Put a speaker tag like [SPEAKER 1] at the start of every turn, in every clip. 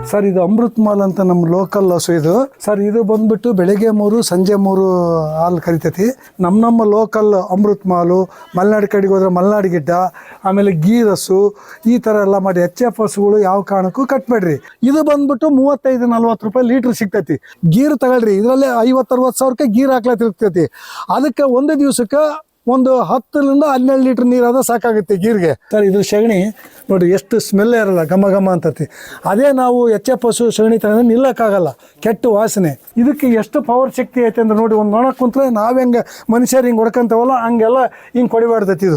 [SPEAKER 1] Sir ಇದು Amrit mall ಅಂತ ನಮ್ಮ ಲೋಕಲ್ ಹಸು ಇದು ಸರ್. ಇದು ಬಂದ್ಬಿಟ್ಟು ಬೆಳಿಗ್ಗೆ 3 ಸಂಜೆ 3 ಹಾಲು ಕರಿತೈತಿ. ನಮ್ಮ ಲೋಕಲ್ ಅಮೃತ್ ಮಾಲು, ಮಲೆನಾಡು ಕಡೆಗೆ ಹೋದ್ರೆ ಮಲೆನಾಡು ಗಿಡ್ಡ, ಆಮೇಲೆ ಗೀರ್ ಹಸು, ಈ ಥರ ಎಲ್ಲ ಮಾಡಿ HF ಹಸುಗಳು ಯಾವ ಕಾರಣಕ್ಕೂ ಕಟ್ಬೇಡ್ರಿ. ಇದು ಬಂದ್ಬಿಟ್ಟು 35-40 ರೂಪಾಯಿ ಲೀಟ್ರ್ ಸಿಗ್ತೈತಿ. ಗೀರ್ ತಗೊಳ್ರಿ, ಇದರಲ್ಲಿ 50-60 ಸಾವಿರಕ್ಕೆ ಗೀರ್ ಹಾಕ್ಲತ್ತಿರ್ತೈತಿ. ಅದಕ್ಕೆ ಒಂದು ದಿವಸಕ್ಕೆ ಒಂದು 10-12 ಲೀಟ್ರ್ ನೀರಾದ ಸಾಕಾಗುತ್ತೆ ಗೀರ್ಗೆ. ಸರ್ ಇದು ಸಗಣಿ ನೋಡಿರಿ ಎಷ್ಟು ಸ್ಮೆಲ್ಲೇ ಇರಲ್ಲ, ಘಮ ಘಮ ಅಂತತಿ. ಅದೇ ನಾವು HF ಹಸು ಸಗಣಿ ತಗೊಂಡ್ರೆ ನಿಲ್ಲಕ್ಕಾಗಲ್ಲ, ಕೆಟ್ಟ ವಾಸನೆ. ಇದಕ್ಕೆ ಎಷ್ಟು ಪವರ್ ಶಕ್ತಿ ಐತೆ ಅಂದ್ರೆ ನೋಡಿ, ಒಂದು ನೊಣ ಕುಂತ್ರೆ ನಾವು ಹೆಂಗೆ ಮನುಷ್ಯರು ಹಿಂಗೆ ಹೊಡ್ಕೊಂತವಲ್ಲ ಹಂಗೆಲ್ಲ ಹಿಂಗೆ ಕೊಡಿಬಾರ್ದೈತಿ.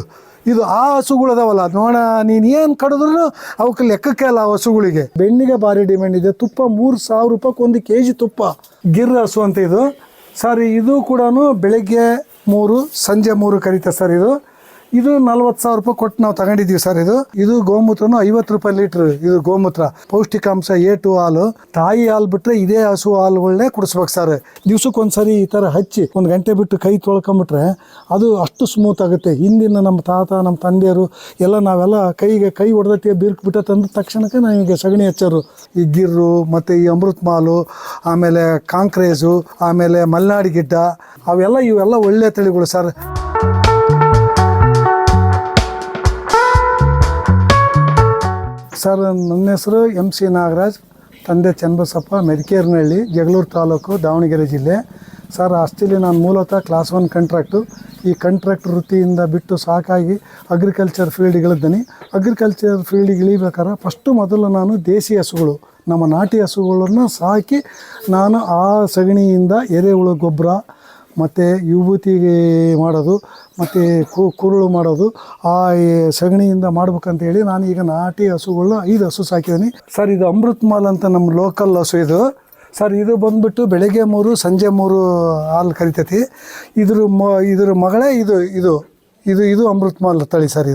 [SPEAKER 1] ಇದು ಆ ಹಸುಗಳು ಅದಾವಲ್ಲ ನೋಣ, ನೀನು ಏನು ಕಡಿದ್ರು ಅವಕ್ಕೆ ಲೆಕ್ಕಕ್ಕೆ ಅಲ್ಲ. ಆ ಹಸುಗಳಿಗೆ ಬೆಣ್ಣಿಗೆ ಭಾರಿ ಡಿಮ್ಯಾಂಡ್ ಇದೆ. ತುಪ್ಪ 3000 ರೂಪಾಯಿಗೆ 1 kg ತುಪ್ಪ. ಗಿರ್ ಹಸು ಅಂತ ಇದು ಸರ್. ಇದು ಕೂಡ ಬೆಳಗ್ಗೆ 3 ಸಂಜೆ 3 ಕರೀತಾ ಸರ್. ಇದು 40,000 ರೂಪಾಯಿ ಕೊಟ್ಟು ನಾವು ತಗೊಂಡಿದ್ದೀವಿ ಸರ್. ಇದು ಗೋಮೂತ್ರನು 50 ರೂಪಾಯಿ ಲೀಟ್ರ್. ಇದು ಗೋಮೂತ್ರ ಪೌಷ್ಟಿಕಾಂಶ A2 ಹಾಲು. ತಾಯಿ ಹಾಲು ಬಿಟ್ಟರೆ ಇದೇ ಹಸು ಹಾಲುಗಳನ್ನೇ ಕುಡಿಸ್ಬೇಕು ಸರ್. ದಿವ್ಸಕ್ಕೊಂದ್ಸರಿ ಈ ಥರ ಹಚ್ಚಿ 1 ಗಂಟೆ ಬಿಟ್ಟು ಕೈ ತೊಳ್ಕೊಂಬಿಟ್ರೆ ಅದು ಅಷ್ಟು ಸ್ಮೂತ್ ಆಗುತ್ತೆ. ಹಿಂದಿನ ನಮ್ಮ ತಾತ ನಮ್ಮ ತಂದೆಯರು ಎಲ್ಲ ನಾವೆಲ್ಲ ಕೈ ಹೊಡೆದಕ್ಕೆ ಬಿರ್ಕ್ ಬಿಟ್ಟ ತಂದ ತಕ್ಷಣಕ್ಕೆ ನಮಗೆ ಸಗಣಿ ಹಚ್ಚೋರು. ಈ ಗಿರ್ರು ಮತ್ತು ಈ ಅಮೃತ್ ಮಾಲು, ಆಮೇಲೆ ಕಾಂಕ್ರೇಜು, ಆಮೇಲೆ ಮಲೆನಾಡು ಗಿಡ್ಡ, ಇವೆಲ್ಲ ಒಳ್ಳೆ ತಳಿಗಳು ಸರ್. ಸರ್ ನನ್ನ ಹೆಸರು MC ನಾಗರಾಜ್, ತಂದೆ ಚನ್ನಬಸಪ್ಪ, ಮೆದಿಕೇರಿನಹಳ್ಳಿ, ಜಗಳೂರು ತಾಲೂಕು, ದಾವಣಗೆರೆ ಜಿಲ್ಲೆ. ಸರ್ ಅಷ್ಟಲ್ಲಿ ನಾನು ಮೂಲತಃ ಕ್ಲಾಸ್ 1 ಕಾಂಟ್ರಾಕ್ಟು. ಈ ಕಾಂಟ್ರಾಕ್ಟ್ ವೃತ್ತಿಯಿಂದ ಬಿಟ್ಟು ಸಾಕಾಗಿ ಅಗ್ರಿಕಲ್ಚರ್ ಫೀಲ್ಡಿಗೆ ಇಳಿದ್ದೀನಿ. ಅಗ್ರಿಕಲ್ಚರ್ ಫೀಲ್ಡಿಗೆ ಇಳಿಬೇಕಾದ್ರೆ ಮೊದಲು ನಾನು ದೇಸಿ ಹಸುಗಳು, ನಮ್ಮ ನಾಟಿ ಹಸುಗಳನ್ನು ಸಾಕಿ ನಾನು ಆ ಸಗಣಿಯಿಂದ ಎರೆಹುಳು ಗೊಬ್ಬರ ಮತ್ತು ವಿಭೂತಿಗೆ ಮಾಡೋದು ಮತ್ತು ಕುರುಳು ಮಾಡೋದು ಆ ಸಗಣಿಯಿಂದ ಮಾಡ್ಬೇಕಂತೇಳಿ ನಾನು ಈಗ ನಾಟಿ ಹಸುಗಳನ್ನ 5 ಹಸು ಸಾಕಿದ್ದೀನಿ ಸರ್. ಇದು ಅಮೃತ್ ಮಾಲ್ ಅಂತ ನಮ್ಮ ಲೋಕಲ್ ಹಸು ಇದು ಸರ್. ಇದು ಬಂದ್ಬಿಟ್ಟು ಬೆಳಗ್ಗೆ 3 ಸಂಜೆ 3 ಹಾಲು ಕರಿತೈತಿ. ಇದ್ರ ಮಗಳೇ ಇದು ಅಮೃತ್ ಮಾಲ್ ತಳಿ ಸರ್.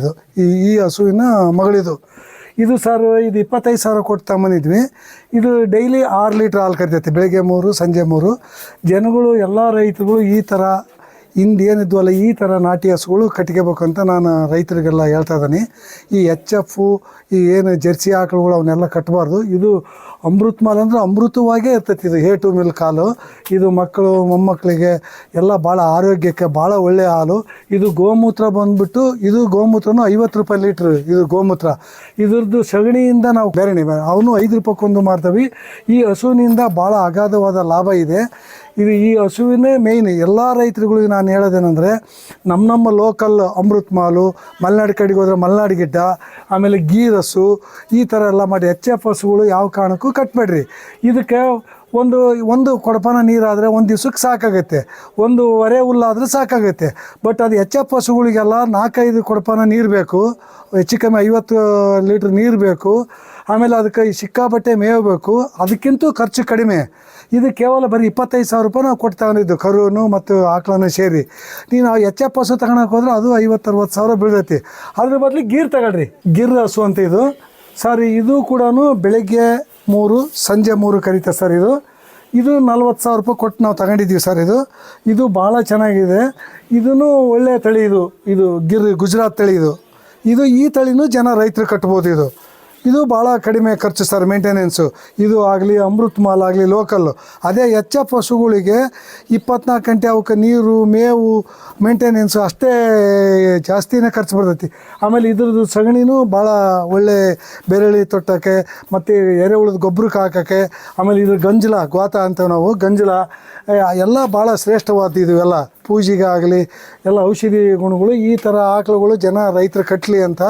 [SPEAKER 1] ಈ ಹಸುವಿನ ಮಗಳಿದು. ಇದು ಸರ್ 25,000 ಕೊಟ್ಟು ತಗೊಂಬಂದಿದ್ವಿ. ಇದು ಡೈಲಿ 6 ಲೀಟ್ರ್ ಹಾಲು ಕರಿತೈತಿ, ಬೆಳಗ್ಗೆ 3 ಸಂಜೆ 3. ಜನಗಳು ಎಲ್ಲ ರೈತರುಗಳು ಈ ಥರ ಏನಿದ್ವಲ್ಲ ಈ ಥರ ನಾಟಿ ಹಸುಗಳು ಕಟ್ಕೋಬೇಕು ಅಂತ ನಾನು ರೈತರಿಗೆಲ್ಲ ಹೇಳ್ತಾ ಇದ್ದೀನಿ. ಈ HF ಈ ಏನು ಜರ್ಸಿ ಆಕಳುಗಳು ಅವನ್ನೆಲ್ಲ ಕಟ್ಟಬಾರ್ದು. ಇದು ಅಮೃತ್ ಮಾಲ್ ಅಂದರೆ ಅಮೃತವಾಗೇ ಇರ್ತೈತಿ. ಇದು A2 ಮಿಲ್ಕ್ ಹಾಲು. ಇದು ಮಕ್ಕಳು ಮೊಮ್ಮಕ್ಕಳಿಗೆ ಎಲ್ಲ ಭಾಳ ಆರೋಗ್ಯಕ್ಕೆ ಭಾಳ ಒಳ್ಳೆಯ ಹಾಲು. ಇದು ಗೋಮೂತ್ರ ಬಂದುಬಿಟ್ಟು ಇದು ಗೋಮೂತ್ರನೂ 50 ರೂಪಾಯಿ ಲೀಟ್ರ್. ಇದು ಗೋಮೂತ್ರ ಇದ್ರದ್ದು ಸಗಣಿಯಿಂದ ನಾವು ಬೇರೆ ಅವನು 5 ರೂಪಾಯಿಗೊಂದು ಮಾರ್ತೀವಿ. ಈ ಹಸುವಿನಿಂದ ಭಾಳ ಅಗಾಧವಾದ ಲಾಭ ಇದೆ. ಈ ಹಸುವಿನೇ ಮೇಯ್ನ್. ಎಲ್ಲ ರೈತರುಗಳಿಗೆ ನಾನು ಹೇಳೋದೇನೆಂದರೆ ನಮ್ಮ ಲೋಕಲ್ ಅಮೃತ್ ಮಾಲು, ಮಲೆನಾಡು ಕಡೆಗೆ ಹೋದ್ರೆ ಮಲೆನಾಡು ಗಿಡ್ಡ, ಆಮೇಲೆ ಗೀರ್ ಹಸು, ಈ ಥರ ಎಲ್ಲ ಮಾಡಿ HF ಹಸುಗಳು ಯಾವ ಕಾರಣಕ್ಕೂ ಕಟ್ಬೇಡ್ರಿ. ಇದಕ್ಕೆ ಒಂದು ಕೊಡಪಾನ ನೀರಾದರೆ ಒಂದು ದಿವ್ಸಕ್ಕೆ ಸಾಕಾಗುತ್ತೆ, 1.5 ಹುಲ್ಲಾದರೆ ಸಾಕಾಗುತ್ತೆ. ಬಟ್ ಅದು HF ಹಸುಗಳಿಗೆಲ್ಲ 4-5 ಕೊಡಪಾನ ನೀರು ಬೇಕು, ಹೆಚ್ಚು ಕಮ್ಮಿ 50 ಲೀಟ್ರ್ ನೀರು ಬೇಕು. ಆಮೇಲೆ ಅದಕ್ಕೆ ಸಿಕ್ಕಾಪಟ್ಟೆ ಮೇವು ಬೇಕು. ಅದಕ್ಕಿಂತ ಖರ್ಚು ಕಡಿಮೆ. ಇದು ಕೇವಲ ಬರೀ 25,000 ರೂಪಾಯಿ ನಾವು ಕೊಟ್ಟು ತಗೊಂಡಿದ್ದು, ಕರುನು ಮತ್ತು ಆಕಳನ್ನು ಸೇರಿ. ನೀವು HF ಹಸು ತಗೊಳಕ್ಕೆ ಹೋದ್ರೆ ಅದು 50-60 ಸಾವಿರ ಬೀಳ್ತೈತಿ. ಅದ್ರ ಬದಲು ಗೀರ್ ತಗೊಳ್ರಿ. ಗಿರ್ ಹಸು ಅಂತ ಇದು ಸರ್. ಇದು ಕೂಡ ಬೆಳಗ್ಗೆ 3 ಸಂಜೆ 3 ಕರೀತಾ ಸರ್. ಇದು 40,000 ರೂಪಾಯಿ ಕೊಟ್ಟು ನಾವು ತಗೊಂಡಿದ್ದೀವಿ ಸರ್. ಇದು ಭಾಳ ಚೆನ್ನಾಗಿದೆ. ಇದೂ ಒಳ್ಳೆಯ ತಳಿ. ಇದು ಗಿರ್ ಗುಜರಾತ್ ತಳಿ. ಈ ತಳಿನೂ ಜನ ರೈತರು ಕಟ್ಬೋದು. ಇದು ಭಾಳ ಕಡಿಮೆ ಖರ್ಚು ಸರ್ ಮೇಂಟೆನೆನ್ಸು. ಇದು ಆಗಲಿ ಅಮೃತ್ ಮಾಲ್ ಆಗಲಿ ಲೋಕಲ್ಲು. ಅದೇ HF ಹಸುಗಳಿಗೆ 24 ಗಂಟೆ ಅವಕ್ಕೆ ನೀರು ಮೇವು ಮೇಂಟೆನೆನ್ಸು ಅಷ್ಟೇ ಜಾಸ್ತಿನೇ ಖರ್ಚು ಬರ್ತೈತಿ. ಆಮೇಲೆ ಇದ್ರದ್ದು ಸಗಣಿನೂ ಭಾಳ ಒಳ್ಳೆ ಬೆರಳಿ ತೊಟ್ಟಕ್ಕೆ ಮತ್ತು ಎರೆಹುಳದ ಗೊಬ್ಬರಕ್ಕೆ ಹಾಕೋಕ್ಕೆ. ಆಮೇಲೆ ಇದ್ರ ಗಂಜಲ ಗೋತ ಅಂತೇವೆ ನಾವು, ಗಂಜಲ ಎಲ್ಲ ಭಾಳ ಶ್ರೇಷ್ಠವಾದ. ಇವೆಲ್ಲ ಪೂಜೆಗೆ ಆಗಲಿ ಎಲ್ಲ ಔಷಧಿ ಗುಣಗಳು. ಈ ಥರ ಆಕಳುಗಳು ಜನ ರೈತರು ಕಟ್ಟಲಿ ಅಂತ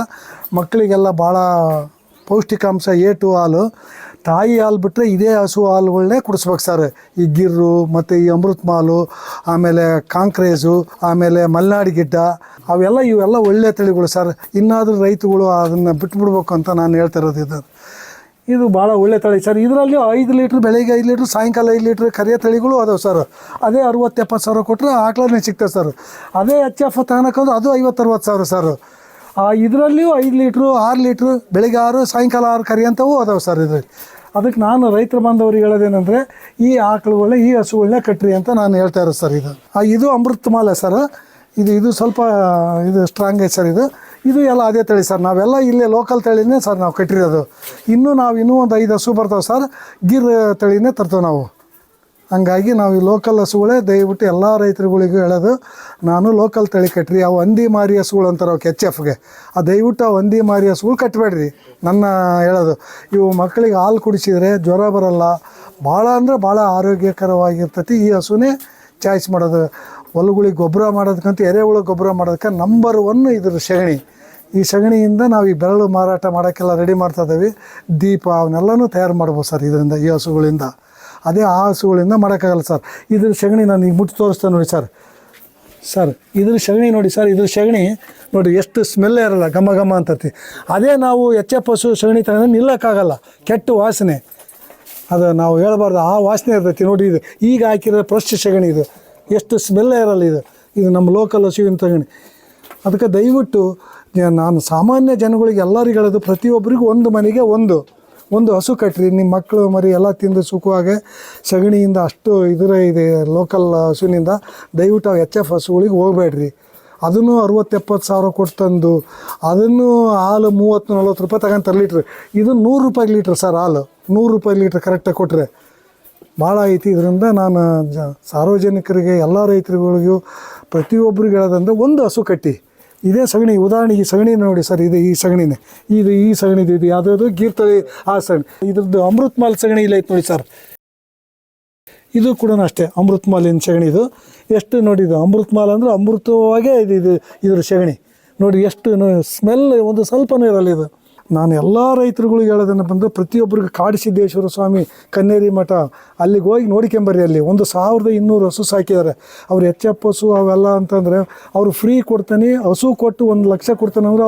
[SPEAKER 1] ಮಕ್ಕಳಿಗೆಲ್ಲ ಭಾಳ ಪೌಷ್ಟಿಕಾಂಶ A2 ಹಾಲು. ತಾಯಿ ಹಾಲು ಬಿಟ್ಟರೆ ಇದೇ ಹಸು ಹಾಲುಗಳನ್ನೇ ಕುಡಿಸ್ಬೇಕು ಸರ್. ಈ ಗಿರ್ರು ಮತ್ತು ಈ ಅಮೃತ್ ಮಾಲು, ಆಮೇಲೆ ಕಾಂಕ್ರೇಜು, ಆಮೇಲೆ ಮಲೆನಾಡು ಗಿಡ್ಡ, ಇವೆಲ್ಲ ಒಳ್ಳೆ ತಳಿಗಳು ಸರ್. ಇನ್ನಾದರೂ ರೈತರುಗಳು ಅದನ್ನು ಬಿಟ್ಬಿಡ್ಬೇಕು ಅಂತ ನಾನು ಹೇಳ್ತಿರೋದು. ಇದು ಭಾಳ ಒಳ್ಳೆ ತಳಿ ಸರ್. ಇದರಲ್ಲಿ 5 ಲೀಟ್ರ್ ಬೆಳಗ್ಗೆ 5 ಲೀಟ್ರ್ ಸಾಯಂಕಾಲ 5 ಲೀಟ್ರ್ ಕರಿಯ ತಳಿಗಳು ಅದಾವೆ ಸರ್. ಅದೇ 60-70 ಸಾವಿರ ಕೊಟ್ಟರೆ ಆಕಳನ್ನೇ ಸಿಗ್ತದೆ ಸರ್. ಅದೇ HF ತಗೊಳಕ್ಕಂದ್ರೆ ಅದು 50-60 ಸಾವಿರ ಸರ್. ಇದರಲ್ಲಿಯೂ 5 ಲೀಟ್ರು 6 ಲೀಟ್ರು ಬೆಳಗ್ಗೆ 6 ಸಾಯಂಕಾಲ 6 ಕರಿಯಂಥವು ಅದಾವೆ ಸರ್ ಇದರಲ್ಲಿ. ಅದಕ್ಕೆ ನಾನು ರೈತರ ಬಾಂಧವರಿಗೆ ಹೇಳೋದೇನೆಂದರೆ ಈ ಆಕಳುಗಳನ್ನ ಈ ಹಸುಗಳನ್ನ ಕಟ್ರಿ ಅಂತ ನಾನು ಹೇಳ್ತಾ ಇರೋದು ಸರ್. ಇದು ಅಮೃತ್ ಮಾಲೆ ಸರ್. ಇದು ಸ್ವಲ್ಪ ಸ್ಟ್ರಾಂಗ್ ಐತೆ ಸರ್. ಇದು ಎಲ್ಲ ಅದೇ ತಳಿ ಸರ್. ನಾವೆಲ್ಲ ಇಲ್ಲೇ ಲೋಕಲ್ ತಳಿನೇ ಸರ್ ನಾವು ಕಟ್ಟಿರೋದು. ಇನ್ನೂ ಒಂದು 5 ಹಸು ಬರ್ತಾವೆ ಸರ್, ಗಿರ್ ತಳಿನೇ ತರ್ತೇವೆ ನಾವು. ಹಂಗಾಗಿ ನಾವು ಈ ಲೋಕಲ್ ಹಸುಗಳೇ ದಯವಿಟ್ಟು ಎಲ್ಲ ರೈತರುಗಳಿಗೂ ಹೇಳೋದು, ನಾನು ಲೋಕಲ್ ತಳಿ ಕಟ್ಟಿರಿ. ಅವು ಹಂದಿ ಮಾರಿ ಹಸುಗಳು ಅಂತಾರೆ ಅವಕ್ಕೆ HFಗೆ, ದಯವಿಟ್ಟು ಆ ಹಂದಿ ಮಾರಿ ಹಸುಗಳು ಕಟ್ಟಬೇಡ್ರಿ ನನ್ನ ಹೇಳೋದು. ಇವು ಮಕ್ಕಳಿಗೆ ಹಾಲು ಕುಡಿಸಿದರೆ ಜ್ವರ ಬರಲ್ಲ, ಭಾಳ ಅಂದರೆ ಭಾಳ ಆರೋಗ್ಯಕರವಾಗಿರ್ತೈತಿ. ಈ ಹಸುನೇ ಚಾಯ್ಸ್ ಮಾಡೋದು. ಹೊಲಗಳಿಗೆ ಗೊಬ್ಬರ ಮಾಡೋದಕ್ಕಂತ ಎರೆಹುಳ ಗೊಬ್ಬರ ಮಾಡೋದಕ್ಕೆ ನಂಬರ್ 1 ಇದ್ರ ಸಗಣಿ. ಈ ಸಗಣಿಯಿಂದ ನಾವು ಈ ಬೆರಳು ಮಾರಾಟ ಮಾಡೋಕ್ಕೆಲ್ಲ ರೆಡಿ ಮಾಡ್ತಾ ಇದ್ದೀವಿ. ದೀಪ ಅವನ್ನೆಲ್ಲನೂ ತಯಾರು ಮಾಡ್ಬೋದು ಸರ್ ಇದರಿಂದ, ಈ ಹಸುಗಳಿಂದ. ಅದೇ ಆ ಹಸುಗಳಿಂದ ಮಾಡೋಕ್ಕಾಗಲ್ಲ ಸರ್. ಇದ್ರ ಸಗಣಿ ನಾನು ಈಗ ಮುಟ್ಟಿ ತೋರಿಸ್ತೇನೆ ನೋಡಿ ಸರ್ ಇದ್ರ ಸಗಣಿ ನೋಡಿ ಸರ್. ಇದ್ರ ಸಗಣಿ ನೋಡಿ ಎಷ್ಟು ಸ್ಮೆಲ್ಲೇ ಇರಲ್ಲ, ಘಮ ಘಮ ಅಂತತಿ. ಅದೇ ನಾವು HF ಹಸು ಸಗಣಿ ತಗೊಂಡು ನಿಲ್ಲಕ್ಕಾಗಲ್ಲ, ಕೆಟ್ಟ ವಾಸನೆ. ಅದು ನಾವು ಹೇಳ್ಬಾರ್ದು, ಆ ವಾಸನೆ ಇರ್ತೈತಿ ನೋಡಿ. ಇದು ಈಗ ಹಾಕಿರೋ ಫ್ರೆಶ್ ಸಗಣಿ, ಇದು ಎಷ್ಟು ಸ್ಮೆಲ್ಲೇ ಇರಲ್ಲ. ಇದು ನಮ್ಮ ಲೋಕಲ್ ಹಸುವಿನ ಸಗಣಿ. ಅದಕ್ಕೆ ದಯವಿಟ್ಟು ನಾನು ಸಾಮಾನ್ಯ ಜನಗಳಿಗೆ ಎಲ್ಲರಿಗೂ ಹೇಳೋದು, ಪ್ರತಿಯೊಬ್ಬರಿಗೂ ಒಂದು ಮನೆಗೆ ಒಂದು ಹಸು ಕಟ್ಟಿರಿ. ನಿಮ್ಮ ಮಕ್ಕಳು ಮರಿ ಎಲ್ಲ ತಿಂದು ಸುಖವಾಗಿ ಸಗಣಿಯಿಂದ ಅಷ್ಟು ಇದೆ ಲೋಕಲ್ ಹಸುವಿನಿಂದ. ದಯವಿಟ್ಟು ಆ HF ಹಸುಗಳಿಗೆ ಹೋಗಬೇಡ್ರಿ. ಅದನ್ನು 60-70 ಸಾವಿರ ಕೊಟ್ಟು ತಂದು ಅದನ್ನು ಹಾಲು 30-40 ರೂಪಾಯಿ ತಗೊಂತಾರೆ ಲೀಟ್ರ್. ಇದು 100 ರೂಪಾಯಿ ಲೀಟ್ರ್ ಸರ್ ಹಾಲು. 100 ರೂಪಾಯಿ ಲೀಟ್ರ್ ಕರೆಕ್ಟಾಗಿ ಕೊಟ್ಟರೆ ಭಾಳ ಐತಿ. ಇದರಿಂದ ನಾನು ಸಾರ್ವಜನಿಕರಿಗೆ ಎಲ್ಲ ರೈತರುಗಳಿಗೂ ಪ್ರತಿಯೊಬ್ಬರಿಗೆ ಹೇಳೋದಂದ್ರೆ, ಒಂದು ಹಸು ಕಟ್ಟಿ. ಇದೇ ಸಗಣಿ, ಉದಾಹರಣೆಗೆ ಈ ಸಗಣಿ ನೋಡಿ ಸರ್, ಈ ಸಗಣಿನೇ ಈ ಸಗಣಿದು ಇದು ಯಾವುದಾದ್ರು ಗೀರ್ ತಳಿ ಆ ಸಗಣಿ. ಇದ್ರದ್ದು ಅಮೃತ್ ಮಾಲ್ ಸಗಣಿ ಇಲ್ಲ ಐತೆ ನೋಡಿ ಸರ್. ಇದು ಕೂಡ ಅಷ್ಟೇ ಅಮೃತ್ ಮಾಲಿನ ಸಗಣಿ. ಇದು ಎಷ್ಟು ನೋಡಿ, ಇದು ಅಮೃತ್ ಮಾಲ್ ಅಂದರೆ ಅಮೃತವಾಗೇ ಇದ್ರ ಸಗಣಿ ನೋಡಿ. ಎಷ್ಟು ಸ್ಮೆಲ್ ಒಂದು ಸ್ವಲ್ಪನೂ ಇರಲ್ಲ ಇದು. ನಾನು ಎಲ್ಲ ರೈತರುಗಳಿಗೆ ಹೇಳೋದನ್ನು ಬಂದು, ಪ್ರತಿಯೊಬ್ಬರಿಗೆ ಕಾಡಸಿದ್ದೇಶ್ವರ ಸ್ವಾಮಿ ಕನ್ನೇರಿ ಮಠ ಅಲ್ಲಿಗೆ ಹೋಗಿ ನೋಡ್ಕೊಂಬರ್ರಿ. ಅಲ್ಲಿ 1200 ಹಸು ಸಾಕಿದ್ದಾರೆ. ಅವ್ರು HF ಹಸು ಅವೆಲ್ಲ ಅಂತಂದರೆ ಅವರು ಫ್ರೀ ಕೊಡ್ತಾನೆ. ಹಸು ಕೊಟ್ಟು 1 ಲಕ್ಷ ಕೊಡ್ತಾನೆ ಅಂದರೆ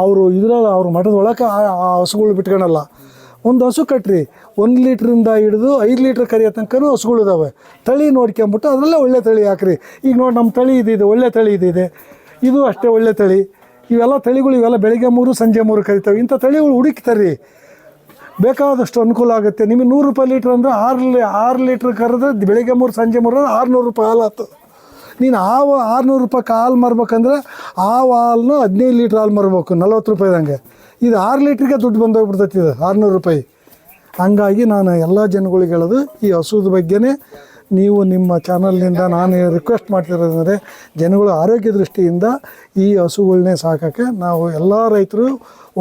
[SPEAKER 1] ಅವರು ಇದ್ರಲ್ಲಿ ಅವ್ರ ಮಠದ ಒಳಗೆ ಆ ಹಸುಗಳು ಬಿಟ್ಕೊಳಲ್ಲ. ಒಂದು ಹಸು ಕಟ್ರಿ, 1 ಲೀಟ್ರಿಂದ ಹಿಡಿದು 5 ಲೀಟ್ರ್ ಕರಿಯೋ ತನಕನೂ ಹಸುಗಳಿದ್ದಾವೆ. ತಳಿ ನೋಡ್ಕೊಂಬಿಟ್ಟು ಅದರಲ್ಲೇ ಒಳ್ಳೆ ತಳಿ ಹಾಕ್ರಿ. ಈಗ ನೋಡಿ ನಮ್ಮ ತಳಿ ಇದೆ, ಒಳ್ಳೆ ತಳಿ ಇದೆ. ಇದು ಅಷ್ಟೇ ಒಳ್ಳೆ ತಳಿ. ಇವೆಲ್ಲ ತಳಿಗಳು ಇವೆಲ್ಲ ಬೆಳಿಗ್ಗೆ 3 ಸಂಜೆ 3 ಕರಿತಾವೆ. ಇಂಥ ತಳಿಗಳು ಹುಡುಕ್ತಾರ್ರಿ, ಬೇಕಾದಷ್ಟು ಅನುಕೂಲ ಆಗುತ್ತೆ. ನಿಮಗೆ 100 ರೂಪಾಯಿ ಲೀಟ್ರ್ ಅಂದರೆ 6 ಲೀಟ್ರ್ ಕರೆದ್ರೆ ಬೆಳಿಗ್ಗೆ 3 ಸಂಜೆ 3 600 ರೂಪಾಯಿ ಹಾಲು ಆಯ್ತು. ನೀನು 600 ರೂಪಾಯಿ ಹಾಲು ಮಾರ್ಬೇಕಂದ್ರೆ ಆ ಹಾಲನ್ನು 15 ಲೀಟ್ರ್ ಹಾಲು ಮಾರ್ಬೇಕು 40 ರೂಪಾಯಿದಂಗೆ. ಇದು 6 ಲೀಟ್ರಿಗೆ ದುಡ್ಡು ಬಂದೋಗ್ಬಿಡ್ತೈತಿ, ಇದು 600 ರೂಪಾಯಿ. ಹಂಗಾಗಿ ನಾನು ಎಲ್ಲ ಜನಗಳಿಗೆ ಹೇಳೋದು, ಈ ಹಸುದ ಬಗ್ಗೆನೇ ನೀವು ನಿಮ್ಮ ಚಾನಲ್ನಿಂದ ನಾನು ರಿಕ್ವೆಸ್ಟ್ ಮಾಡ್ತಿರೋದಂದರೆ, ಜನಗಳು ಆರೋಗ್ಯ ದೃಷ್ಟಿಯಿಂದ ಈ ಹಸುಗಳನ್ನೇ ಸಾಕೋಕ್ಕೆ ನಾವು ಎಲ್ಲ ರೈತರು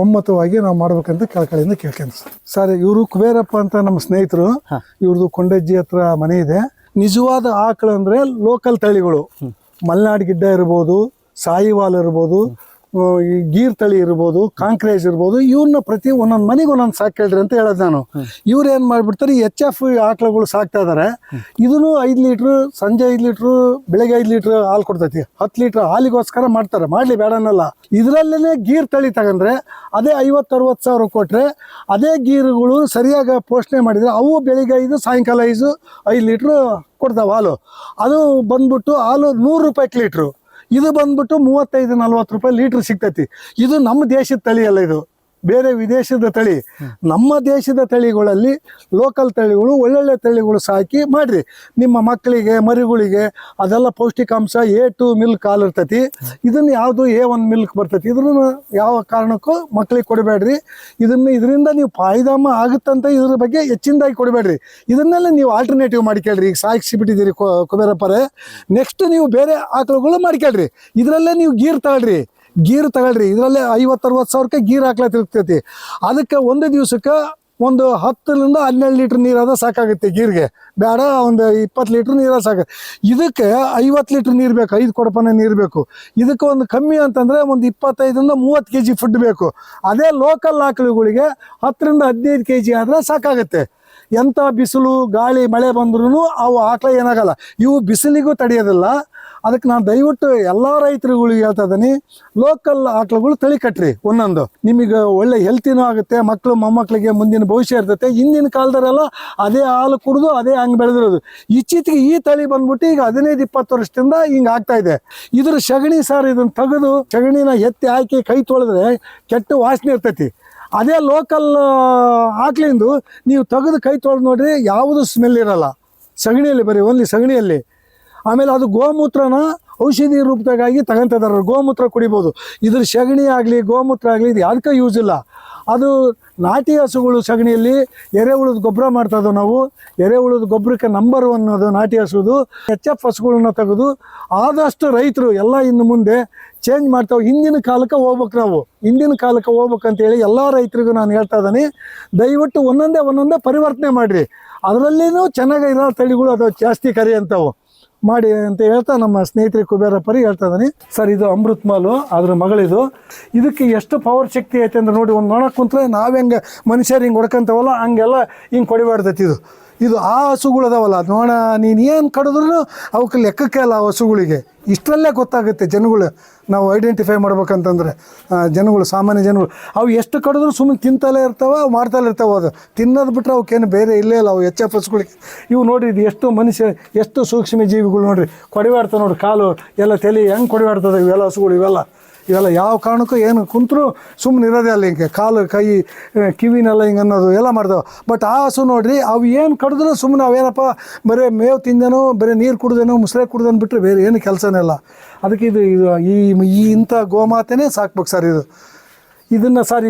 [SPEAKER 1] ಒಮ್ಮತವಾಗಿ ನಾವು ಮಾಡ್ಬೇಕಂತ ಕಳಕಳಿಯಿಂದ ಕೇಳ್ಕೊಂಡು ಸರ್. ಇವರು ಕುಬೇರಪ್ಪ ಅಂತ ನಮ್ಮ ಸ್ನೇಹಿತರು, ಇವ್ರದ್ದು ಕೊಂಡಜ್ಜಿ ಹತ್ರ ಮನೆ ಇದೆ. ನಿಜವಾದ ಆಕಳು ಅಂದರೆ ಲೋಕಲ್ ತಳಿಗಳು, ಮಲೆನಾಡು ಗಿಡ್ಡ ಇರ್ಬೋದು, ಸಾಯಿವಾಲ್ ಇರ್ಬೋದು, ಈ ಗೀರ್ ತಳಿ ಇರ್ಬೋದು, ಕಾಂಕ್ರೇಜ್ ಇರ್ಬೋದು. ಇವ್ರನ್ನ ಪ್ರತಿ ಒಂದೊಂದು ಮನೆಗೆ ಒಂದೊಂದು ಸಾಕೇಳ್ರಿ ಅಂತ ಹೇಳೋದು ನಾನು. ಇವ್ರು ಏನು ಮಾಡಿಬಿಡ್ತಾರೆ, ಈ HF ಆಕಳುಗಳು ಸಾಕ್ತಾ ಇದ್ದಾರೆ. ಇದನ್ನು 5 ಲೀಟ್ರು ಸಂಜೆ 5 ಲೀಟ್ರು ಬೆಳಗ್ಗೆ 5 ಲೀಟ್ರ್ ಹಾಲು ಕೊಡ್ತೈತಿ. 10 ಲೀಟ್ರ್ ಹಾಲಿಗೋಸ್ಕರ ಮಾಡ್ತಾರೆ, ಮಾಡಲಿ ಬೇಡನ್ನಲ್ಲ. ಇದರಲ್ಲೇ ಗೀರ್ ತಳಿ ತಗೊಂಡ್ರೆ ಅದೇ 50-60 ಸಾವಿರ ಕೊಟ್ಟರೆ, ಅದೇ ಗೀರುಗಳು ಸರಿಯಾಗಿ ಪೋಷಣೆ ಮಾಡಿದರೆ ಅವು ಬೆಳಿಗ್ಗೆ 5 ಸಾಯಂಕಾಲ 5 ಲೀಟ್ರು ಕೊಡ್ತಾವೆ ಹಾಲು. ಅದು ಬಂದ್ಬಿಟ್ಟು ಹಾಲು 100 ರೂಪಾಯಿ ಲೀಟ್ರು. ಇದು ಬಂದ್ಬಿಟ್ಟು 35-40 ರೂಪಾಯಿ ಲೀಟ್ರ್ ಸಿಗ್ತೈತಿ. ಇದು ನಮ್ಮ ದೇಶದ ತಳಿ ಅಲ್ಲ, ಇದು ಬೇರೆ ವಿದೇಶದ ತಳಿ. ನಮ್ಮ ದೇಶದ ತಳಿಗಳಲ್ಲಿ ಲೋಕಲ್ ತಳಿಗಳು, ಒಳ್ಳೊಳ್ಳೆ ತಳಿಗಳು ಸಾಕಿ ಮಾಡಿರಿ. ನಿಮ್ಮ ಮಕ್ಕಳಿಗೆ ಮರಿಗಳಿಗೆ ಅದೆಲ್ಲ ಪೌಷ್ಟಿಕಾಂಶ A2 ಮಿಲ್ಕ್ ಹಾಲು ಇರ್ತೈತಿ. ಇದನ್ನು ಯಾವುದು A1 ಮಿಲ್ಕ್ ಬರ್ತೈತಿ. ಇದನ್ನು ಯಾವ ಕಾರಣಕ್ಕೂ ಮಕ್ಕಳಿಗೆ ಕೊಡಬೇಡ್ರಿ. ಇದರಿಂದ ನೀವು ಪಾಯ್ದಾಮ ಆಗುತ್ತಂತ ಇದ್ರ ಬಗ್ಗೆ ಹೆಚ್ಚಿನದಾಗಿ ಕೊಡಬೇಡ್ರಿ. ಇದನ್ನೆಲ್ಲ ನೀವು ಆಲ್ಟರ್ನೇಟಿವ್ ಮಾಡ್ಕೊಳ್ರಿ. ಈಗ ಸಾಗಿಸಿಬಿಟ್ಟಿದ್ದೀರಿ ಕುಬೇರಪ್ಪರೇ, ನೆಕ್ಸ್ಟ್ ನೀವು ಬೇರೆ ಆಕಳುಗಳು ಮಾಡ್ಕೊಳ್ರಿ. ಇದರಲ್ಲೇ ನೀವು ಗೀರ್ ತಗೊಳ್ರಿ. ಇದರಲ್ಲೇ 50-60 ಸಾವಿರಕ್ಕೆ ಗೀರ್ ಹಾಕ್ಲಾ ತಿರುಗ್ತೈತಿ. ಅದಕ್ಕೆ ಒಂದು ದಿವಸಕ್ಕೆ ಒಂದು 10-12 ಲೀಟ್ರ್ ನೀರಾದ ಸಾಕಾಗುತ್ತೆ. ಗೀರ್ಗೆ ಬೇಡ, ಒಂದು 20 ಲೀಟ್ರ್ ನೀರ ಸಾಕು. ಇದಕ್ಕೆ 50 ಲೀಟ್ರ್ ನೀರು ಬೇಕು, 5 ಕೊಡಪನೆ ನೀರು ಬೇಕು. ಇದಕ್ಕೆ ಒಂದು ಕಮ್ಮಿ ಅಂತಂದರೆ ಒಂದು 25-30 kg ಫುಡ್ ಬೇಕು. ಅದೇ ಲೋಕಲ್ ಆಕಳುಗಳಿಗೆ 10-15 kg ಆದರೆ ಸಾಕಾಗುತ್ತೆ. ಎಂಥ ಬಿಸಿಲು ಗಾಳಿ ಮಳೆ ಬಂದ್ರೂ ಅವು ಆಕಳ ಏನಾಗಲ್ಲ. ಇವು ಬಿಸಿಲಿಗೂ ತಡೆಯೋದಿಲ್ಲ. ಅದಕ್ಕೆ ನಾನು ದಯವಿಟ್ಟು ಎಲ್ಲ ರೈತರುಗಳಿಗೆ ಹೇಳ್ತಾ ಇದ್ದೀನಿ, ಲೋಕಲ್ ಆಕಳುಗಳು ತಳಿ ಕಟ್ರಿ. ಒಂದೊಂದು ನಿಮಗೆ ಒಳ್ಳೆ ಹೆಲ್ತಿನೂ ಆಗುತ್ತೆ, ಮಕ್ಕಳು ಮೊಮ್ಮಕ್ಕಳಿಗೆ ಮುಂದಿನ ಭವಿಷ್ಯ ಇರ್ತೈತೆ. ಹಿಂದಿನ ಕಾಲದವರೆಲ್ಲ ಅದೇ ಹಾಲು ಕುಡಿದು ಅದೇ ಹಂಗೆ ಬೆಳೆದಿರೋದು. ಇತ್ತೀಚೆಗೆ ಈ ತಳಿ ಬಂದ್ಬಿಟ್ಟು ಈಗ 15-20 ವರ್ಷದಿಂದ ಹಿಂಗೆ ಆಗ್ತಾ ಇದೆ. ಇದ್ರ ಸಗಣಿ ಸಾರ್, ಇದನ್ನು ತೆಗೆದು ಸಗಣಿನ ಎತ್ತಿ ಹಾಕಿ ಕೈ ತೊಳೆದ್ರೆ ಕೆಟ್ಟ ವಾಸನೆ ಇರ್ತೈತಿ. ಅದೇ ಲೋಕಲ್ ಆಕಳಿಂದು ನೀವು ತೆಗೆದು ಕೈ ತೊಳೆದು ನೋಡ್ರಿ, ಯಾವುದು ಸ್ಮೆಲ್ ಇರಲ್ಲ ಸಗಣಿಯಲ್ಲಿ, ಬರೀ ಓನ್ಲಿ ಸಗಣಿಯಲ್ಲಿ. ಆಮೇಲೆ ಅದು ಗೋಮೂತ್ರನ ಔಷಧಿ ರೂಪದಾಗಾಗಿ ತಗೊಂತಿದ್ದಾರೆ. ಗೋಮೂತ್ರ ಕುಡಿಬೋದು. ಇದ್ರ ಸಗಣಿ ಆಗಲಿ ಗೋಮೂತ್ರ ಆಗಲಿ ಇದು ಯಾವುದಕ್ಕೆ ಯೂಸ್ ಇಲ್ಲ. ಅದು ನಾಟಿ ಹಸುಗಳು ಸಗಣಿಯಲ್ಲಿ ಎರೆಹುಳದ ಗೊಬ್ಬರ ಮಾಡ್ತಾಯಿದ್ದೋ ನಾವು. ಎರೆಹುಳದ ಗೊಬ್ಬರಕ್ಕೆ ನಂಬರ್ 1 ಅದು ನಾಟಿ ಹಸುದು. HF ಹಸುಗಳನ್ನ ತೆಗೆದು ಆದಷ್ಟು ರೈತರು ಎಲ್ಲ ಇನ್ನು ಮುಂದೆ ಚೇಂಜ್ ಮಾಡ್ತಾವೆ. ಹಿಂದಿನ ಕಾಲಕ್ಕೆ ಹೋಗ್ಬೇಕು ನಾವು. ಹಿಂದಿನ ಕಾಲಕ್ಕೆ ಹೋಗ್ಬೇಕಂತೇಳಿ ಎಲ್ಲ ರೈತರಿಗೂ ನಾನು ಹೇಳ್ತಾ ಇದ್ದೀನಿ, ದಯವಿಟ್ಟು ಒಂದೊಂದೇ ಪರಿವರ್ತನೆ ಮಾಡಿರಿ. ಅದರಲ್ಲಿನೂ ಚೆನ್ನಾಗಿರೋ ತಳಿಗಳು ಅದು ಜಾಸ್ತಿ ಕರೆಯಂಥವು ಮಾಡಿ ಅಂತ ಹೇಳ್ತಾ ನಮ್ಮ ಸ್ನೇಹಿತರಿಗೆ ಕುಬೇರಪ್ಪರಿ ಹೇಳ್ತಾ ಇದ್ದೀನಿ. ಸರ್, ಇದು ಅಮೃತ್ ಮಾಲು, ಅದ್ರ ಮಗಳಿದು. ಇದಕ್ಕೆ ಎಷ್ಟು ಪವರ್ ಶಕ್ತಿ ಐತೆ ಅಂದ್ರೆ ನೋಡಿ, ಒಂದು ನೋಡಕ್ಕೆ ಕುಂತ್ರೆ ನಾವು ಹೆಂಗೆ ಮನುಷ್ಯರು ಹಿಂಗೆ ಹೊಡ್ಕೊಂತವಲ್ಲ ಹಂಗೆಲ್ಲ ಹಿಂಗೆ ಕೊಡಿಬಾರ್ದೈತಿ. ಇದು ಆ ಹಸುಗಳು ಅದಾವಲ್ಲ, ನೋಡ ನೀನು ಏನು ಕಡಿದ್ರೂ ಅವಕ್ಕೆ ಲೆಕ್ಕಕ್ಕೆ ಅಲ್ಲ. ಆ ಹಸುಗಳಿಗೆ ಇಷ್ಟರಲ್ಲೇ ಗೊತ್ತಾಗುತ್ತೆ ಜನಗಳು, ನಾವು ಐಡೆಂಟಿಫೈ ಮಾಡ್ಬೇಕಂತಂದ್ರೆ ಜನಗಳು, ಸಾಮಾನ್ಯ ಜನಗಳು. ಅವು ಎಷ್ಟು ಕಡಿದ್ರೂ ಸುಮ್ಮನೆ ತಿಂತಲೇ ಇರ್ತಾವೆ, ಅವು ಮಾಡ್ತಲೇ ಇರ್ತಾವೆ. ಅದು ತಿನ್ನೋದು ಬಿಟ್ಟರೆ ಅವಕ್ಕೇನು ಬೇರೆ ಇಲ್ಲೇ ಇಲ್ಲ ಅವು HF ಹಸುಗಳಿಗೆ. ಇವು ನೋಡಿರಿ, ಇದು ಎಷ್ಟು ಸೂಕ್ಷ್ಮ ಜೀವಿಗಳು ನೋಡಿರಿ, ಕೊಡಿವಾಡ್ತಾವೆ ನೋಡಿರಿ. ಕಾಲು ಎಲ್ಲ ತಲೆ ಹೆಂಗೆ ಕೊಡಿವಾಡ್ತದೆ ಇವೆಲ್ಲ ಹಸುಗಳು. ಇವೆಲ್ಲ ಯಾವ ಕಾರಣಕ್ಕೂ ಏನು ಕುಂತರೂ ಸುಮ್ಮನೆ ಇರೋದೇ ಅಲ್ಲ. ಹಿಂಗೆ ಕಾಲು ಕೈ ಕಿವಿನೆಲ್ಲ ಹಿಂಗೆ ಅನ್ನೋದು ಎಲ್ಲ ಮಾಡ್ತಾವೆ. ಬಟ್ ಆ ಹಸು ನೋಡಿರಿ, ಅವು ಏನು ಕಡಿದ್ರೂ ಸುಮ್ಮನೆ ಅವೇನಪ್ಪ ಬರೀ ಮೇವು ತಿಂದೇನೋ, ಬರೀ ನೀರು ಕುಡ್ದೇನೋ, ಮುಸ್ರೆ ಕುಡ್ದೇನೋ ಬಿಟ್ಟರೆ ಬೇರೆ ಏನು ಕೆಲಸನೇ ಇಲ್ಲ. ಅದಕ್ಕೆ ಇದು ಇಂಥ ಗೋಮಾತೆನೇ ಸಾಕ್ಬೇಕು ಸರ್. ಇದನ್ನು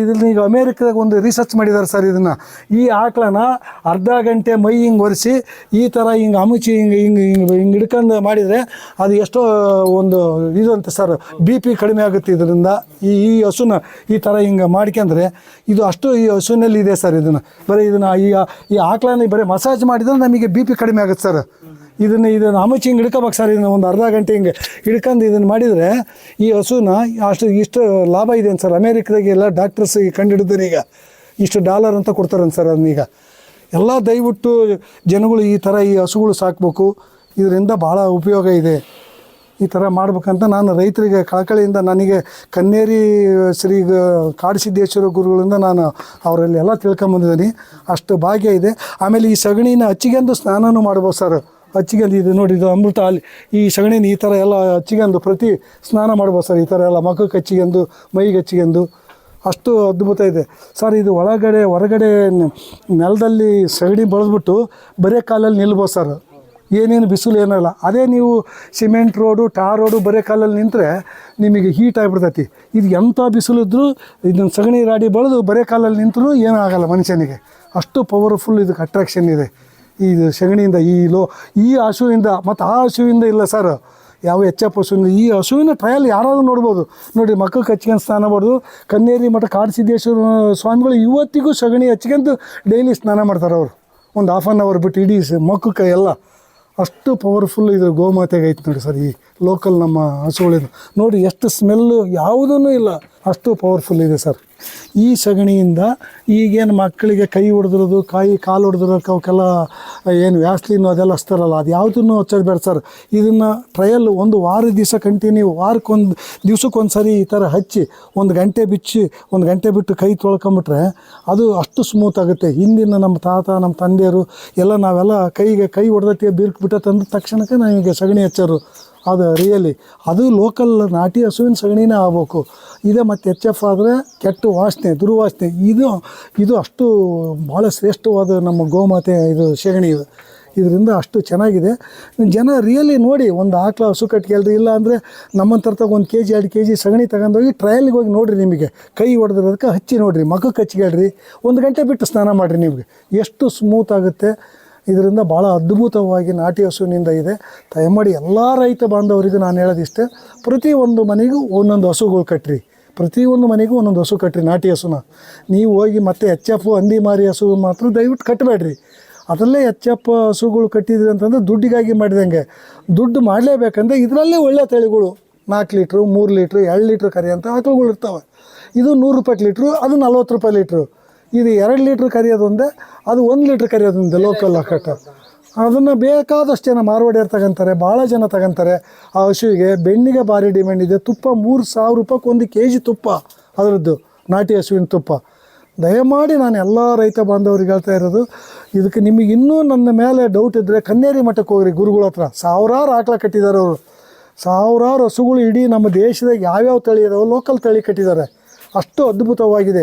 [SPEAKER 1] ಈಗ ಅಮೇರಿಕದಾಗ ಒಂದು ರಿಸರ್ಚ್ ಮಾಡಿದ್ದಾರೆ ಸರ್. ಈ ಆಕಳನ ಅರ್ಧ ಗಂಟೆ ಮೈ ಹಿಂಗೆ ಒರೆಸಿ ಈ ಥರ ಹಿಂಗೆ ಅಮುಚಿ ಹಿಂಗೆ ಹಿಡ್ಕೊಂಡು ಮಾಡಿದರೆ ಅದು ಎಷ್ಟೋ ಒಂದು ಇದು ಅಂತ ಸರ್, BP ಕಡಿಮೆ ಆಗುತ್ತೆ ಇದರಿಂದ. ಈ ಹಸುನ ಈ ಥರ ಹಿಂಗೆ ಮಾಡ್ಕೊಂಡ್ರೆ ಇದು ಅಷ್ಟು ಈ ಹಸುನಲ್ಲಿ ಇದೆ ಸರ್. ಬರೀ ಈ ಆಕಳನ ಬರೀ ಮಸಾಜ್ ಮಾಡಿದ್ರೆ ನಮಗೆ BP ಕಡಿಮೆ ಆಗುತ್ತೆ ಸರ್. ಇದನ್ನು ಅಮುಚಿ ಹಿಂಗೆ ಹಿಡ್ಕೋಬೇಕು ಸರ್. ಒಂದು ಅರ್ಧ ಗಂಟೆ ಹಿಂಗೆ ಹಿಡ್ಕೊಂಡು ಇದನ್ನು ಮಾಡಿದರೆ ಈ ಹಸುನ ಇಷ್ಟು ಲಾಭ ಇದೆ ಅಂತ ಸರ್. ಅಮೇರಿಕದಾಗೆಲ್ಲ ಡಾಕ್ಟರ್ಸ್ ಕಂಡುಹಿಡಿದ್ರೆ ಈಗ ಇಷ್ಟು $1 ಅಂತ ಕೊಡ್ತಾರಂತ ಸರ್. ಅದನ್ನೀಗ ಎಲ್ಲ ದಯವಿಟ್ಟು ಜನಗಳು ಈ ಥರ ಈ ಹಸುಗಳು ಸಾಕಬೇಕು. ಇದರಿಂದ ಭಾಳ ಉಪಯೋಗ ಇದೆ. ಈ ಥರ ಮಾಡ್ಬೇಕಂತ ನಾನು ರೈತರಿಗೆ ಕಳಕಳಿಯಿಂದ, ನನಗೆ ಕನ್ನೇರಿ ಶ್ರೀ ಕಾಡಸಿದ್ದೇಶ್ವರ ಗುರುಗಳಿಂದ ನಾನು ಅವರಲ್ಲಿ ಎಲ್ಲ ತಿಳ್ಕೊಂಬಂದಿದ್ದೀನಿ. ಅಷ್ಟು ಭಾಗ್ಯ ಇದೆ. ಆಮೇಲೆ ಈ ಸಗಣಿನ ಹಚ್ಚಿಗೆಂದು ಸ್ನಾನನೂ ಮಾಡ್ಬೋದು ಸರ್. ಹಚ್ಚಿಗೆಂದು ಇದು ನೋಡಿ, ಇದು ಅಮೃತ ಅಲ್ಲಿ ಈ ಸಗಣಿನ ಈ ಥರ ಎಲ್ಲ ಹಚ್ಚಿಗೆಂದು ಪ್ರತಿ ಸ್ನಾನ ಮಾಡ್ಬೋದು ಸರ್. ಈ ಥರ ಎಲ್ಲ ಮಖಕ್ಕೆ ಹಚ್ಚಿಗೆಂದು, ಮೈಗೆ ಹಚ್ಚಿಗೆಂದು ಅಷ್ಟು ಅದ್ಭುತ ಇದೆ ಸರ್. ಇದು ಹೊರಗಡೆ ನೆಲದಲ್ಲಿ ಸಗಣಿ ಬಳದ್ಬಿಟ್ಟು ಬರೀ ಕಾಲಲ್ಲಿ ನಿಲ್ಬೋದು ಸರ್. ಏನೇನು ಬಿಸಿಲು ಏನಲ್ಲ. ಅದೇ ನೀವು ಸಿಮೆಂಟ್ ರೋಡು, ಟಾರ್ ರೋಡು ಬರೀ ಕಾಲಲ್ಲಿ ನಿಂತರೆ ನಿಮಗೆ ಹೀಟ್ ಆಗಿಬಿಡ್ತೈತಿ. ಇದು ಎಂಥ ಬಿಸಿಲಿದ್ರೂ ಇದನ್ನು ಸಗಣಿ ರಾಡಿ ಬಳದು ಬರೀ ಕಾಲಲ್ಲಿ ನಿಂತರೂ ಏನೂ ಆಗಲ್ಲ ಮನುಷ್ಯನಿಗೆ. ಅಷ್ಟು ಪವರ್ಫುಲ್ ಇದಕ್ಕೆ ಅಟ್ರಾಕ್ಷನ್ ಇದೆ ಇದು ಸಗಣಿಯಿಂದ. ಈ ಹಸುವಿಂದ ಮತ್ತು ಆ ಹಸುವಿಂದ ಇಲ್ಲ ಸರ್, ಯಾವ HF ಹಸುವಿಂದ. ಈ ಹಸುವಿನ ಟ್ರಯಲ್ ಯಾರಾದರೂ ನೋಡ್ಬೋದು. ನೋಡಿ, ಮಕ್ಕಳಿಗೆ ಹಚ್ಕೊಂಡು ಸ್ನಾನ ಮಾಡೋದು. ಕನ್ನೇರಿ ಮಠ ಕಾಡಸಿದ್ದೇಶ್ವರ ಸ್ವಾಮಿಗಳು ಇವತ್ತಿಗೂ ಸಗಣಿ ಹಚ್ಕೊಂಡು ಡೈಲಿ ಸ್ನಾನ ಮಾಡ್ತಾರೆ ಅವರು. ಒಂದು ½ an hour ಬಿಟ್ಟು ಇಡೀ ಮಕ್ಕಳು ಎಲ್ಲ ಅಷ್ಟು ಪವರ್ಫುಲ್ ಇದು ಗೋಮಾತೆಗೆ ಐತೆ ನೋಡಿ ಸರ್. ಈ ಲೋಕಲ್ ನಮ್ಮ ಹಸುಗಳಿಂದ ನೋಡಿ ಎಷ್ಟು ಸ್ಮೆಲ್ಲು ಯಾವುದೂ ಇಲ್ಲ, ಅಷ್ಟು ಪವರ್ಫುಲ್ ಇದೆ ಸರ್. ಈ ಸಗಣಿಯಿಂದ ಈಗೇನು ಮಕ್ಕಳಿಗೆ ಕೈ ಹೊಡೆದಿರೋದು, ಕಾಲು ಹೊಡೆದಿರೋಕೆ ಅವಕ್ಕೆಲ್ಲ ಏನು ವ್ಯಾಸ್ಲಿನು ಅದೆಲ್ಲ ಹಚ್ತಾರಲ್ಲ, ಅದು ಯಾವುದನ್ನು ಹಚ್ಚೋದು ಬೇಡ ಸರ್. ಇದನ್ನು ಟ್ರಯಲ್ ಒಂದು ದಿವಸ ಕಂಟಿನ್ಯೂ, ವಾರಕ್ಕೊಂದು ದಿವ್ಸಕ್ಕೊಂದು ಸರಿ ಈ ಥರ ಹಚ್ಚಿ 1 ಗಂಟೆ ಬಿಚ್ಚಿ 1 ಗಂಟೆ ಬಿಟ್ಟು ಕೈ ತೊಳ್ಕೊಂಬಿಟ್ರೆ ಅದು ಅಷ್ಟು ಸ್ಮೂತ್ ಆಗುತ್ತೆ. ಹಿಂದಿನ ನಮ್ಮ ತಾತ, ನಮ್ಮ ತಂದೆಯರು ಎಲ್ಲ ನಾವೆಲ್ಲ ಕೈ ಹೊಡೆದಟ್ಟಿಗೆ ಬಿರುಕು ತಂದ ತಕ್ಷಣಕ್ಕೆ ನಮಗೆ ಸಗಣಿ ಹಚ್ಚೋರು. ಅದು ರಿಯಲಿ ಅದು ಲೋಕಲ್ ನಾಟಿ ಹಸುವಿನ ಸಗಣಿನೇ ಆಗಬೇಕು. ಇದೆ ಮತ್ತು HF ಆದರೆ ಕೆಟ್ಟ ವಾಸನೆ, ದುರ್ವಾಸನೆ. ಇದು ಅಷ್ಟು ಭಾಳ ಶ್ರೇಷ್ಠವಾದ ನಮ್ಮ ಗೋಮಾತೆ ಇದು ಸಗಣಿ. ಇದರಿಂದ ಅಷ್ಟು ಚೆನ್ನಾಗಿದೆ. ಜನ ರಿಯಲಿ ನೋಡಿ, ಒಂದು ಆಕಳ ಹಸು ಕಟ್ಕೇಳ್ರಿ, ಇಲ್ಲ ಅಂದರೆ ನಮ್ಮಂತರ್ತಾಗ 1 kg 2 kg ಸಗಣಿ ತಗೊಂಡೋಗಿ ಟ್ರಯಲ್ಗೆ ಹೋಗಿ ನೋಡಿರಿ. ನಿಮಗೆ ಕೈ ಹೊಡೆದಿರೋದಕ್ಕೆ ಹಚ್ಚಿ ನೋಡಿರಿ, ಮಗಕ್ಕೆ ಹಚ್ಕೇಳ್ರಿ, 1 ಗಂಟೆ ಬಿಟ್ಟು ಸ್ನಾನ ಮಾಡಿರಿ, ನಿಮಗೆ ಎಷ್ಟು ಸ್ಮೂತ್ ಆಗುತ್ತೆ. ಇದರಿಂದ ಭಾಳ ಅದ್ಭುತವಾಗಿ ನಾಟಿ ಹಸುವಿನಿಂದ ಇದೆ. ದಯಮಾಡಿ ಎಲ್ಲ ರೈತ ಬಾಂಧವರಿಗೂ ನಾನು ಹೇಳೋದಿಷ್ಟೇ, ಪ್ರತಿಯೊಂದು ಮನೆಗೂ ಒಂದೊಂದು ಹಸುಗಳು ಕಟ್ಟಿರಿ. ಪ್ರತಿಯೊಂದು ಮನೆಗೂ ಒಂದೊಂದು ಹಸು ಕಟ್ಟಿರಿ, ನಾಟಿ ಹಸುನ. ನೀವು ಹೋಗಿ ಮತ್ತೆ HF ಹಂದಿ ಮಾರಿ ಹಸು ಮಾತ್ರ ದಯವಿಟ್ಟು ಕಟ್ಟಬೇಡ್ರಿ. ಅದರಲ್ಲೇ HF ಹಸುಗಳು ಕಟ್ಟಿದ್ರಿ ಅಂತಂದರೆ ದುಡ್ಡಿಗಾಗಿ ಮಾಡಿದಂಗೆ. ದುಡ್ಡು ಮಾಡಲೇಬೇಕಂದ್ರೆ ಇದರಲ್ಲೇ ಒಳ್ಳೆ ತಳಿಗಳು 4 ಲೀಟ್ರು, 3 ಲೀಟ್ರು, 2 ಲೀಟ್ರ್ ಕರಿಯೋಂಥ ಆಕಳುಗಳು ಇರ್ತವೆ. ಇದು 100 ರೂಪಾಯಿ ಲೀಟ್ರು, ಅದು 40 ರೂಪಾಯಿ ಲೀಟ್ರು. ಇದು 2 ಲೀಟ್ರ್ ಕರಿಯೋದೊಂದೇ, ಅದು 1 ಲೀಟ್ರ್ ಕರಿಯೋದೊಂದೇ ಲೋಕಲ್ ಹಾಕಟ್ಟ. ಅದನ್ನು ಬೇಕಾದಷ್ಟು ಜನ ಮಾರ್ವಾಡಿಯರು ತಗೊಂತಾರೆ, ಭಾಳ ಜನ ತಗೊಂತಾರೆ. ಆ ಹಸುವಿಗೆ ಬೆಣ್ಣಿಗೆ ಭಾರಿ ಡಿಮ್ಯಾಂಡ್ ಇದೆ. ತುಪ್ಪ 3000 ರೂಪಾಯಿಗೆ 1 kg ತುಪ್ಪ, ಅದರದ್ದು ನಾಟಿ ಹಸುವಿನ ತುಪ್ಪ. ದಯಮಾಡಿ ನಾನು ಎಲ್ಲ ರೈತ ಬಾಂಧವರಿಗೆ ಹೇಳ್ತಾ ಇರೋದು, ಇದಕ್ಕೆ ನಿಮಗೆ ಇನ್ನೂ ನನ್ನ ಮೇಲೆ ಡೌಟ್ ಇದ್ದರೆ ಕನ್ನೇರಿ ಮಠಕ್ಕೆ ಹೋಗ್ರಿ, ಗುರುಗಳ ಹತ್ರ. ಸಾವಿರಾರು ಆಕಳ ಕಟ್ಟಿದ್ದಾರೆ ಅವರು, ಸಾವಿರಾರು ಹಸುಗಳು ಇಡೀ ನಮ್ಮ ದೇಶದಾಗ ಯಾವ್ಯಾವ ತಳಿ ಇದಾವೆ ಲೋಕಲ್ ತಳಿ ಕಟ್ಟಿದ್ದಾರೆ. ಅಷ್ಟು ಅದ್ಭುತವಾಗಿದೆ.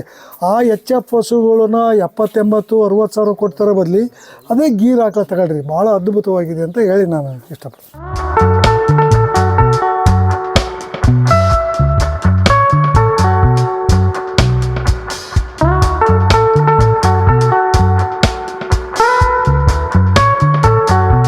[SPEAKER 1] ಆ HF ಹಸುಗಳನ್ನ 70, 80, 60 ಸಾವಿರ ಕೊಡ್ತಾರೆ ಬದಲಿ ಅದೇ ಗೀರ್ ಆಕಳ ತಗೊಳ್ರಿ, ಭಾಳ ಅದ್ಭುತವಾಗಿದೆ ಅಂತ ಹೇಳಿ ನಾನು ಇಷ್ಟಪಡ್ತೀನಿ.